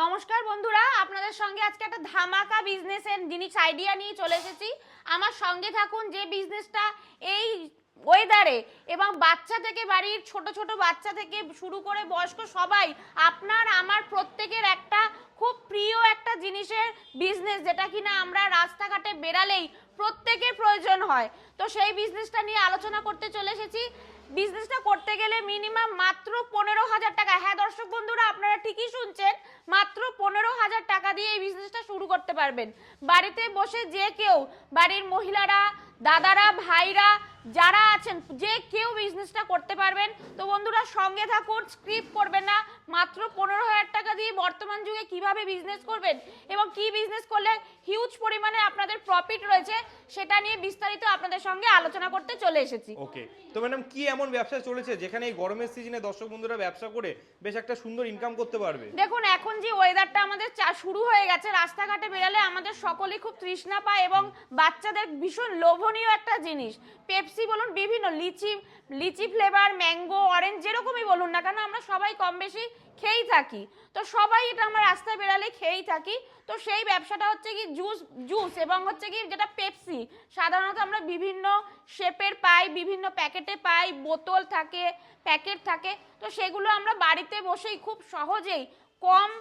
নমস্কার বন্ধুরা, আপনাদের সঙ্গে আজকে একটা ধামাকা বিজনেসের জিনিস আইডিয়া নিয়ে চলে এসেছি। আমার সঙ্গে থাকুন। যে বিজনেসটা এই ওয়েদারে এবং বাচ্চা থেকে বাড়ির ছোট ছোট বাচ্চা থেকে শুরু করে বয়স্ক সবাই, আপনার আমার প্রত্যেকের একটা খুব প্রিয় একটা জিনিসের বিজনেস, যেটা কিনা আমরা রাস্তাঘাটে বেরালেই প্রত্যেকের প্রয়োজন হয়। তো সেই বিজনেসটা নিয়ে আলোচনা করতে চলে এসেছি। বিজনেসটা করতে গেলে মিনিমাম মাত্র 15,000 টাকা। হ্যাঁ দর্শক বন্ধুরা, আপনারা ঠিকই শুনছেন, মাত্র 15,000 টাকা দিয়ে এই বিজনেসটা শুরু করতে পারবেন। বাড়িতে বসে যে কেউ, বাড়ির মহিলারা, দাদারা, ভাইরা যারা আছেন, যে কেউ বিজনেসটা করতে পারবেন। তো বন্ধুরা সঙ্গে থাকুন, স্ক্রিপ্ট করবেন না। মাত্র 15,000 টাকা দিয়ে বর্তমান যুগে কিভাবে বিজনেস করবেন এবং কি বিজনেস করলে হিউজ পরিমাণে আপনাদের প্রফিট রয়েছে, সেটা নিয়ে বিস্তারিত আপনাদের সঙ্গে আলোচনা করতে চলে এসেছি। ওকে, তো ম্যাডাম কি এমন ব্যবসা চলেছে যেখানে এই গরমের সিজনে দর্শক বন্ধুরা ব্যবসা করে বেশ একটা সুন্দর ইনকাম করতে পারবে? দেখুন, এখন যে ওয়েদারটা আমাদের শুরু হয়ে গেছে, রাস্তাঘাটে বেরালে আমাদের সকলেই খুব তৃষ্ণা পায় এবং বাচ্চাদের ভীষণ লোভনীয় একটা জিনিস পেপসি বলুন, বিভিন্ন লিচি ফ্লেভার, ম্যাঙ্গো, অরেঞ্জ, যেরকমই বলুন না কেন আমরা সবাই কম বেশি খেয়েই থাকি। তো সবাই এটা আমরা রাস্তায় বেরালে খেয়েই থাকি। তো সেই ব্যবসাটা হচ্ছে কি জুস এবং হচ্ছে কি যেটা পেপসি, সাধারণত আমরা বিভিন্ন শেপের পাই, বিভিন্ন প্যাকেটে পাই, বোতল থাকে, প্যাকেট থাকে। তো সেগুলো আমরা বাড়িতে বসেই খুব সহজেই কম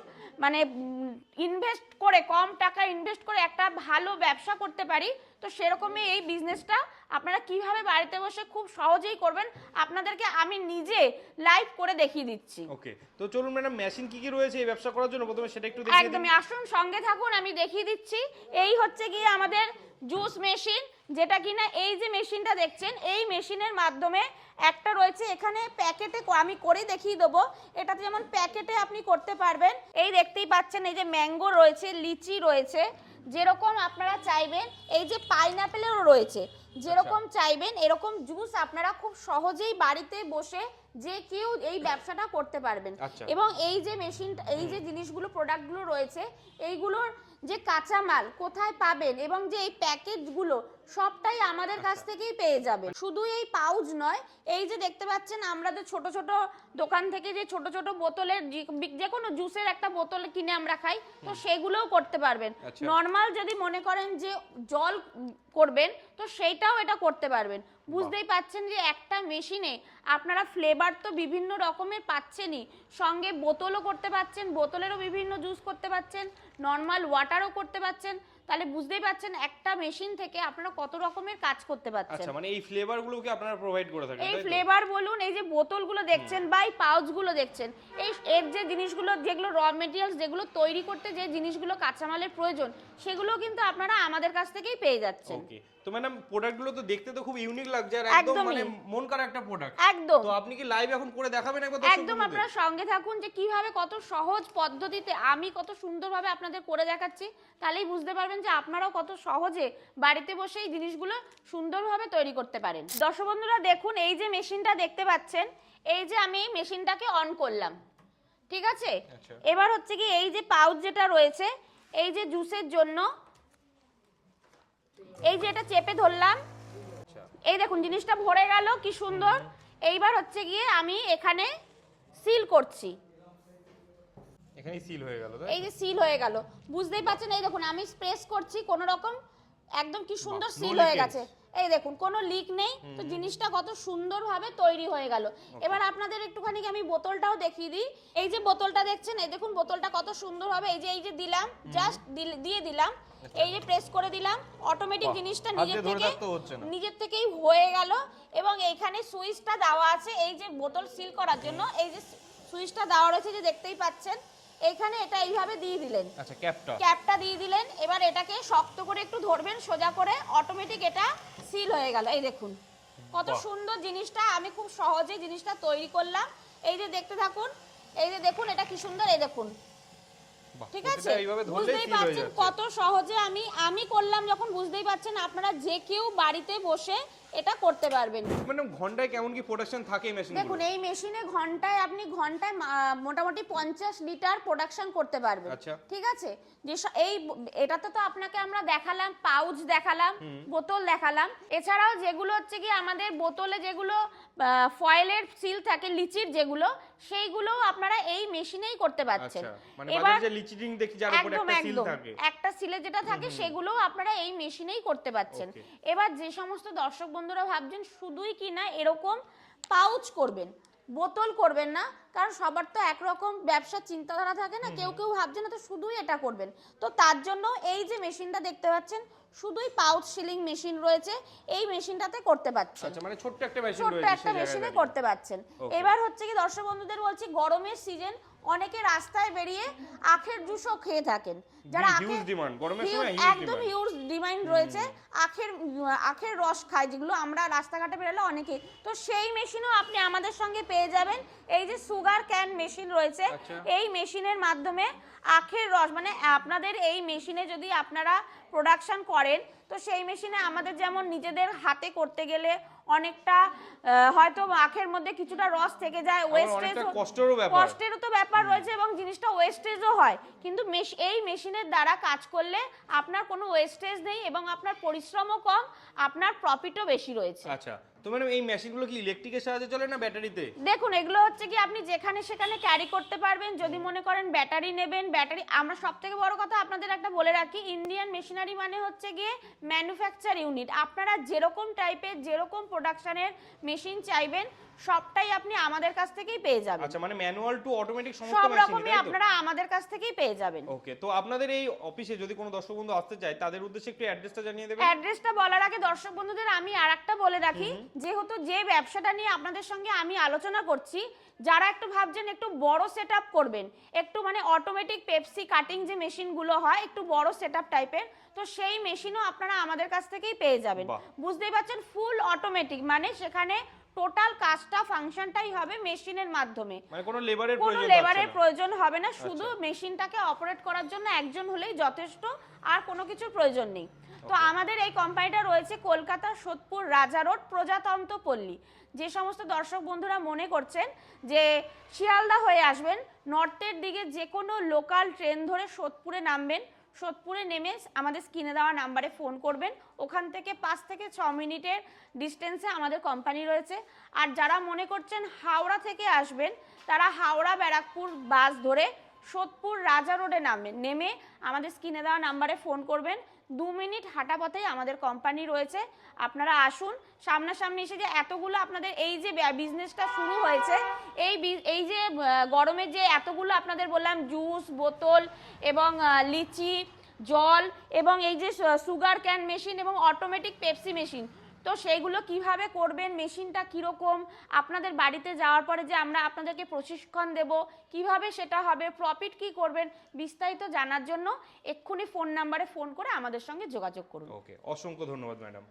কম টাকা ইনভেস্ট করে একটা ভালো ব্যবসা করতে পারি। তো সেরকমই এই বিজনেসটা আপনারা কিভাবে বাড়িতে বসে খুব সহজেই করবেন, আপনাদেরকে আমি নিজে লাইভ করে দেখিয়ে দিচ্ছি। ওকে, তো চলুন ম্যাডাম, মেশিন কি কি রয়েছে এই ব্যবসা করার জন্য প্রথমে সেটা একটু দেখিয়ে দিন। একদমই, আসুন সঙ্গে থাকুন, আমি দেখিয়ে দিচ্ছি। এই হচ্ছে গিয়ে আমাদের জুস মেশিন, যেটা কিনা এই যে মেশিনটা দেখছেন, এই মেশিনের মাধ্যমে একটা রয়েছে এখানে প্যাকেটে, আমি করে দেখিয়ে দেবো। এটাতে যেমন প্যাকেটে আপনি করতে পারবেন, এই দেখতেই পাচ্ছেন, এই যে ম্যাঙ্গো রয়েছে, লিচি রয়েছে, যেরকম আপনারা চাইবেন, এই যে পাইনাপেলেরও রয়েছে, যেরকম চাইবেন এরকম জুস আপনারা খুব সহজেই বাড়িতে বসে যে কেউ এই ব্যবসাটা করতে পারবেন। এবং এই যে মেশিন, এই যে জিনিসগুলো, প্রোডাক্টগুলো রয়েছে, এইগুলোর যে কাঁচামাল কোথায় পাবেন এবং যে এই প্যাকেজগুলো সবটাই আমাদের কাছ থেকেই পেয়ে যাবেন। শুধু এই পাউচ নয়, এই যে দেখতে পাচ্ছেন আমরা যে ছোট ছোট দোকান থেকে যে ছোট ছোট বোতলের যে কোনো জুসের একটা বোতল কিনে আমরা খাই, তো সেগুলোও করতে পারবেন। নর্মাল যদি মনে করেন যে জল করবেন, তো সেইটাও এটা করতে পারবেন। বুঝতেই পাচ্ছেন যে একটা মেশিনে আপনারা ফ্লেভার তো বিভিন্ন রকমের পাচ্ছেনই, সঙ্গে বোতলও করতে পাচ্ছেন, বোতলেরও বিভিন্ন জুস করতে পাচ্ছেন, নর্মাল ওয়াটারও করতে পাচ্ছেন। তাহলে বুঝতেই পাচ্ছেন একটা মেশিন থেকে আপনারা কত রকমের কাজ করতে পাচ্ছেন। আচ্ছা, মানে এই ফ্লেভারগুলোকে আপনারা প্রোভাইড করে থাকেন? এই ফ্লেভার বলুন, এই যে বোতলগুলো দেখছেন বা এই পাউচগুলো দেখছেন, এর যে জিনিসগুলো, যেগুলো র মেটেরিয়ালস, যেগুলো তৈরি করতে যে জিনিসগুলো কাঁচামালের প্রয়োজন, সেগুলো কিন্তু আপনারা আমাদের কাছ থেকেই পেয়ে যাচ্ছেন। ওকে, তো ম্যাডাম প্রোডাক্টগুলো তো দেখতে তো খুব ইউনিক লাগছে আর একদম মানে মন কাড়া একটা প্রোডাক্ট। একদম, তো আপনি কি লাইভ এখন করে দেখাবেন একবার দর্শকদের? একদম, আপনারা সঙ্গে থাকুন যে কিভাবে কত সহজ পদ্ধতিতে আমি কত সুন্দরভাবে আপনাদের করে দেখাচ্ছি। তাহলেই বুঝতে পারবেন যে আপনারাও কত সহজে বাড়িতে বসে এই জিনিসগুলো সুন্দরভাবে তৈরি করতে পারেন। দর্শক বন্ধুরা দেখুন, এই যে মেশিনটা দেখতে পাচ্ছেন, এই যে আমি মেশিনটাকে অন করলাম, ঠিক আছে? এবার হচ্ছে কি এই যে পাউচ যেটা রয়েছে, এই যে জুসের জন্য, এই যে এটা চেপে ধরলাম, এই দেখুন জিনিসটা ভরে গেল, কি সুন্দর। এইবার হচ্ছে গিয়ে আমি এখানে সিল করছি, এখানেই সিল হয়ে গেল। এই যে সিল হয়ে গেল, বুঝতেই পাচ্ছেন। এই দেখুন আমি প্রেস করছি, কোনো রকম একদম কি সুন্দর সিল হয়ে গেছে। এই দেখুন কোনো লিক নেই। তো জিনিসটা কত সুন্দরভাবে তৈরি হয়ে গেল। এবার আপনাদের একটুখানি আমি বোতলটাও দেখিয়ে দিই। এই যে বোতলটা দেখছেন, এই দেখুন বোতলটা কত সুন্দরভাবে, এই যে দিলাম, জাস্ট দিয়ে দিলাম, এই যে প্রেস করে দিলাম, অটোমেটিক জিনিসটা নিজের থেকেই হয়ে গেল। এবং এইখানে সুইচটা দেওয়া আছে, এই যে বোতল সিল করার জন্য এই যে সুইচটা দেওয়া রয়েছে, যে দেখতেই পাচ্ছেন। এখানে এটা এইভাবে দিয়ে দিলেন, আচ্ছা, ক্যাপটা দিয়ে দিলেন। এবার এটাকে শক্ত করে একটু ধরবেন, সোজা করে, অটোমেটিক এটা সিল হয়ে গেল। এই দেখুন কত সুন্দর জিনিসটা, আমি খুব সহজে জিনিসটা তৈরি করলাম। এই যে দেখতে থাকুন, এই যে দেখুন এটা কি সুন্দর, এই দেখুন, ঠিক আছে? বুঝতেই পারছেন কত সহজে আমি করলাম যখন, বুঝতেই পারছেন আপনারা যে কেউ বাড়িতে বসে এটা করতে পারবেন। ম্যাডাম ঘন্টায় কেমন কি প্রোডাকশন থাকে এই মেশিন? দেখুন এই মেশিনে আপনি ঘন্টায় মোটামুটি 50 লিটার প্রোডাকশন করতে পারবেন। আচ্ছা। ঠিক আছে, যে এটাতে তো আপনাকে আমরা দেখালাম পাউচ, দেখালাম বোতল, দেখালাম। এছাড়াও যেগুলো হচ্ছে কি আমাদের বোতলে যেগুলো ফয়েলের সিল থাকে লিচির যেগুলো, সেইগুলো আপনারা এই মেশিনেই করতে পারছেন। আচ্ছা, মানে বাজারে যে লিচি ড্রিঙ্ক দেখি যার উপরে একটা সিল থাকে, একটা সিলে যেটা থাকে সেগুলো আপনারা এই মেশিনেই করতে পারছেন। এবার যে সমস্ত দর্শক বন্ধুরা ভাবছেন শুধুই কি না এরকম পাউচ করবেন, বোতল করবেন না, কারণ সবার তো একরকম ব্যবসার চিন্তাধারা থাকে না, কেউ কেউ ভাবছে না তো শুধুই এটা করবেন, তো তার জন্য এই যে মেশিনটা দেখতে পাচ্ছেন শুধুই পাউচ সিলিং মেশিন রয়েছে, এই মেশিনটাতে করতে পারছেন। আচ্ছা, মানে ছোট্ট একটা মেশিন ছোট্ট রয়েছে, একটা মেশিনে করতে পারছেন। এবার হচ্ছে কি দর্শক বন্ধুদের বলছি, গরমের সিজন, অনেকে রাস্তায় বেরিয়ে আখের জুসও খেয়ে থাকেন, যারা হিউজ ডিমান্ড গরমের সময়, একদম হিউজ ডিমান্ড রয়েছে, আখের রস খায় যেগুলো আমরা রাস্তাঘাটে বেরোলে অনেকে, তো সেই মেশিনও আপনি আমাদের সঙ্গে পেয়ে যাবেন। এই যে সুগার ক্যান মেশিন রয়েছে, এই মেশিনের মাধ্যমে আখের রস, মানে আপনাদের এই মেশিনে যদি আপনারা প্রোডাকশন করেন, তো সেই মেশিনে আমাদের যেমন নিজেদের হাতে করতে গেলে অনেকটা হয়তো আখের মধ্যে কিছুটা রস থেকে যায়, কষ্টেরও তো ব্যাপার রয়েছে এবং জিনিসটা ওয়েস্টেজও হয়, কিন্তু এই মেশিনের দ্বারা কাজ করলে আপনার কোনো ওয়েস্টেজ নেই এবং আপনার পরিশ্রমও কম, আপনার প্রফিটও বেশি রয়েছে। আচ্ছা, তো ম্যাডাম এই মেশিনগুলো কি ইলেকট্রিকের সাহায্যে চলে না ব্যাটারিতে? দেখুন এগুলো হচ্ছে কি আপনি যেখানে সেখানে ক্যারি করতে পারবেন, যদি মনে করেন ব্যাটারি নেবেন, ব্যাটারি, আমরা সবথেকে বড় কথা আপনাদের একটা বলে রাখি, ইন্ডিয়ান মেশিনারি মানে হচ্ছে গিয়ে ম্যানুফ্যাকচার ইউনিট। আপনারা যেরকম টাইপের যেরকম প্রোডাকশনের মেশিন চাইবেন সবটাই আপনি আমাদের কাছ থেকেই পেয়ে যাবেন। আচ্ছা, মানে ম্যানুয়াল টু অটোমেটিক সমস্ত সব মেশিন রকমই আপনারা আমাদের কাছ থেকেই পেয়ে যাবেন। ওকে, তো আপনাদের এই অফিসে যদি কোনো দর্শক বন্ধু আসতে চায় তাদের উদ্দেশ্যে একটু অ্যাড্রেসটা জানিয়ে দেবেন। অ্যাড্রেসটা বলার আগে দর্শক বন্ধুদের আমি আরেকটা বলে রাখি, যেহেতু যে ব্যবসাটা নিয়ে আপনাদের সঙ্গে আমি আলোচনা করছি, যারা একটু ভাবছেন একটু বড় সেটআপ করবেন, একটু মানে অটোমেটিক পেপসি কাটিং যে মেশিনগুলো হয় একটু বড় সেটআপ টাইপের, তো সেই মেশিনও আপনারা আমাদের কাছ থেকেই পেয়ে যাবেন। বুঝতেই পারছেন ফুল অটোমেটিক, মানে সেখানে টোটাল কাজটা ফাংশনটাই হবে মেশিনের মাধ্যমে, মানে কোনো লেবারের প্রয়োজন হবে না, শুধু মেশিনটাকে অপারেট করার জন্য একজন হলেই যথেষ্ট, আর কোনো কিছুর প্রয়োজন নেই। তো আমাদের এই কোম্পানিটা রয়েছে কলকাতা সোদপুর রাজা রোড প্রজাতন্ত্র পল্লী। যে সমস্ত দর্শক বন্ধুরা মনে করছেন যে শিয়ালদা হয়ে আসবেন, নর্থের দিকে যে কোনো লোকাল ট্রেন ধরে সোদপুরে নামবেন, সোদপুরে নেমে আমাদের স্ক্রিনে দেওয়া নাম্বারে ফোন করবেন, ওখান থেকে 5 থেকে 6 মিনিটের ডিস্টেন্সে আমাদের কোম্পানি রয়েছে। আর যারা মনে করছেন হাওড়া থেকে আসবেন, তারা হাওড়া ব্যারাকপুর বাস ধরে সোদপুর রাজা রোডে নামবেন, নেমে আমাদের স্ক্রিনে দেওয়া নাম্বারে ফোন করবেন, 2 মিনিট হাঁটা পথেই আমাদের কোম্পানি রয়েছে। আপনারা আসুন, সামনাসামনি এসে যে এতগুলো আপনাদের এই যে বিজনেসটা শুরু হয়েছে, এই যে গরমের যে এতগুলো আপনাদের বললাম জুস বোতল এবং লিচি জল এবং এই যে সুগার ক্যান মেশিন এবং অটোমেটিক পেপসি মেশিন, তো সেইগুলো কিভাবে করবেন, মেশিনটা কীরকম, আপনাদের বাড়িতে যাওয়ার পরে যে আমরা আপনাদেরকে প্রশিক্ষণ দেব কিভাবে সেটা হবে, প্রফিট কি করবেন, বিস্তারিত জানার জন্য এক্ষুনি ফোন নাম্বারে ফোন করে আমাদের সঙ্গে যোগাযোগ করুন। ওকে, অসংখ্য ধন্যবাদ ম্যাডাম।